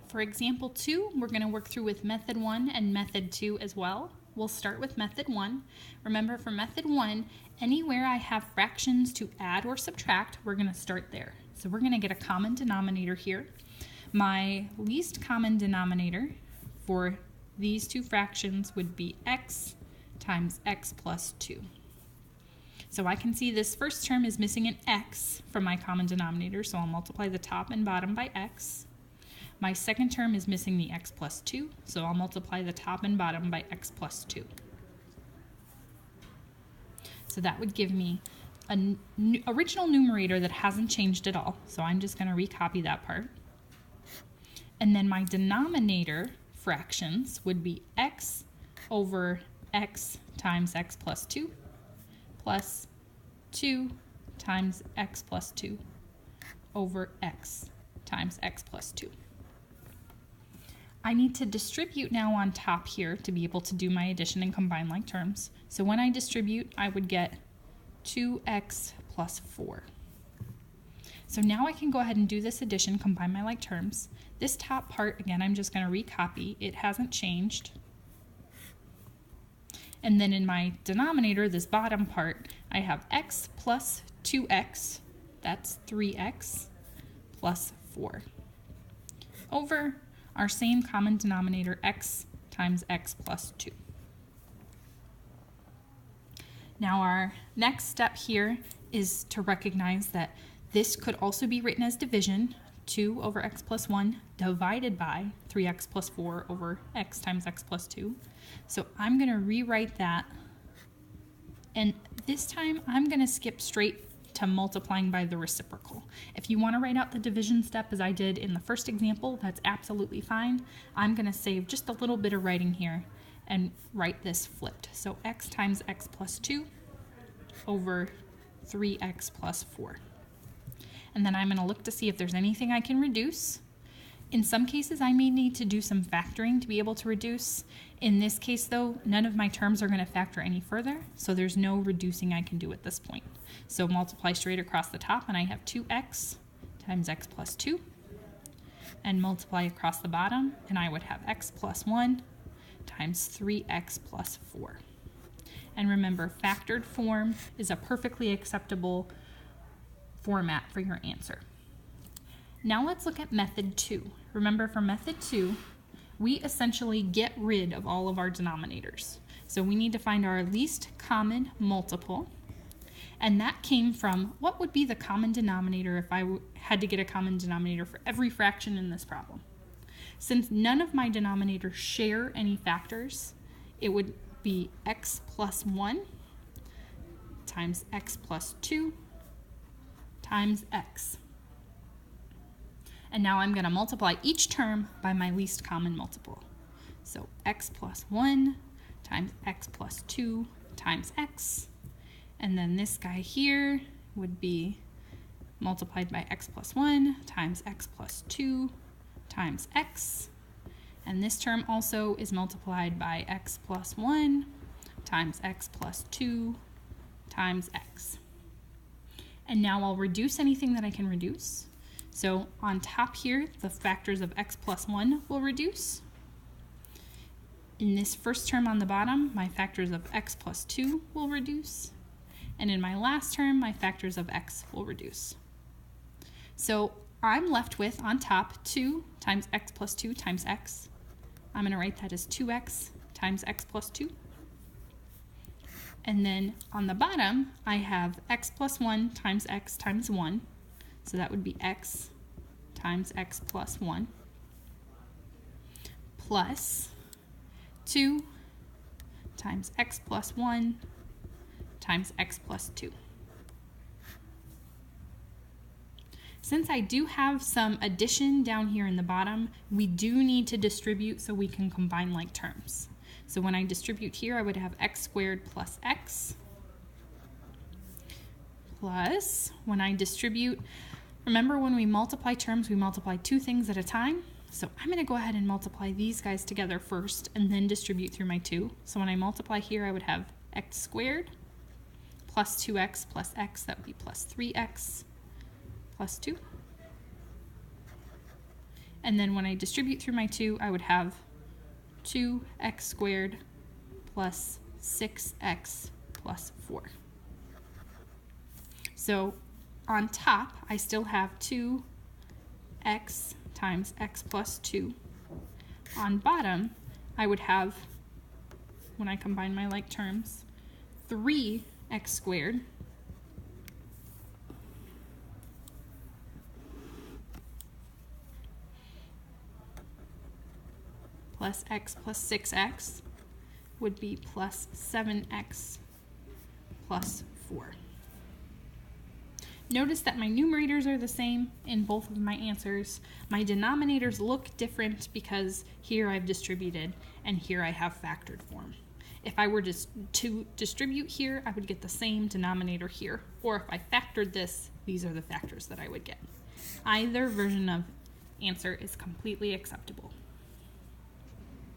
For example 2, we're going to work through with method 1 and method 2 as well. We'll start with method 1. Remember, for method 1, anywhere I have fractions to add or subtract, we're going to start there. So we're going to get a common denominator here. My least common denominator for these two fractions would be x times x plus 2. So I can see this first term is missing an x from my common denominator, so I'll multiply the top and bottom by x. My second term is missing the x plus 2, so I'll multiply the top and bottom by x plus 2. So that would give me an original numerator that hasn't changed at all, so I'm just going to recopy that part. And then my denominator fractions would be x over x times x plus 2 plus 2 times x plus 2 over x times x plus 2. I need to distribute now on top here to be able to do my addition and combine like terms. So when I distribute, I would get 2x plus 4. So now I can go ahead and do this addition, combine my like terms. This top part, again, I'm just going to recopy. It hasn't changed. And then in my denominator, this bottom part, I have x plus 2x, that's 3x, plus 4, over our same common denominator, x times x plus 2. Now our next step here is to recognize that this could also be written as division, 2 over x plus 1 divided by 3x plus 4 over x times x plus 2. So I'm going to rewrite that, and this time I'm going to skip straight to multiplying by the reciprocal. If you want to write out the division step as I did in the first example, that's absolutely fine. I'm going to save just a little bit of writing here and write this flipped. So x times x plus 2 over 3x plus 4. And then I'm going to look to see if there's anything I can reduce. In some cases, I may need to do some factoring to be able to reduce. In this case, though, none of my terms are going to factor any further, so there's no reducing I can do at this point. So multiply straight across the top, and I have 2x times x plus 2. And multiply across the bottom, and I would have x plus 1 times 3x plus 4. And remember, factored form is a perfectly acceptable format for your answer. Now let's look at method 2. Remember, for method 2, we essentially get rid of all of our denominators. So we need to find our least common multiple, and that came from what would be the common denominator if I had to get a common denominator for every fraction in this problem. Since none of my denominators share any factors, it would be x plus 1 times x plus 2 times x. And now I'm going to multiply each term by my least common multiple. So x plus 1 times x plus 2 times x. And then this guy here would be multiplied by x plus 1 times x plus 2 times x. And this term also is multiplied by x plus 1 times x plus 2 times x. And now I'll reduce anything that I can reduce. So on top here, the factors of x plus 1 will reduce. In this first term on the bottom, my factors of x plus 2 will reduce. And in my last term, my factors of x will reduce. So I'm left with, on top, 2 times x plus 2 times x. I'm going to write that as 2x times x plus 2. And then on the bottom, I have x plus 1 times x times 1. So that would be x times x plus 1 plus 2 times x plus 1 times x plus 2. Since I do have some addition down here in the bottom, we do need to distribute so we can combine like terms. So when I distribute here, I would have x squared plus x plus, when I distribute, remember when we multiply terms, we multiply two things at a time. So I'm going to go ahead and multiply these guys together first and then distribute through my 2. So when I multiply here, I would have x squared plus 2x plus x, that would be plus 3x plus 2. And then when I distribute through my 2, I would have 2x squared plus 6x plus 4. So on top, I still have 2x times x plus 2. On bottom, I would have, when I combine my like terms, 3x squared plus x plus 6x would be plus 7x plus 4. Notice that my numerators are the same in both of my answers. My denominators look different because here I've distributed and here I have factored form. If I were just to distribute here, I would get the same denominator here. Or if I factored this, these are the factors that I would get. Either version of answer is completely acceptable.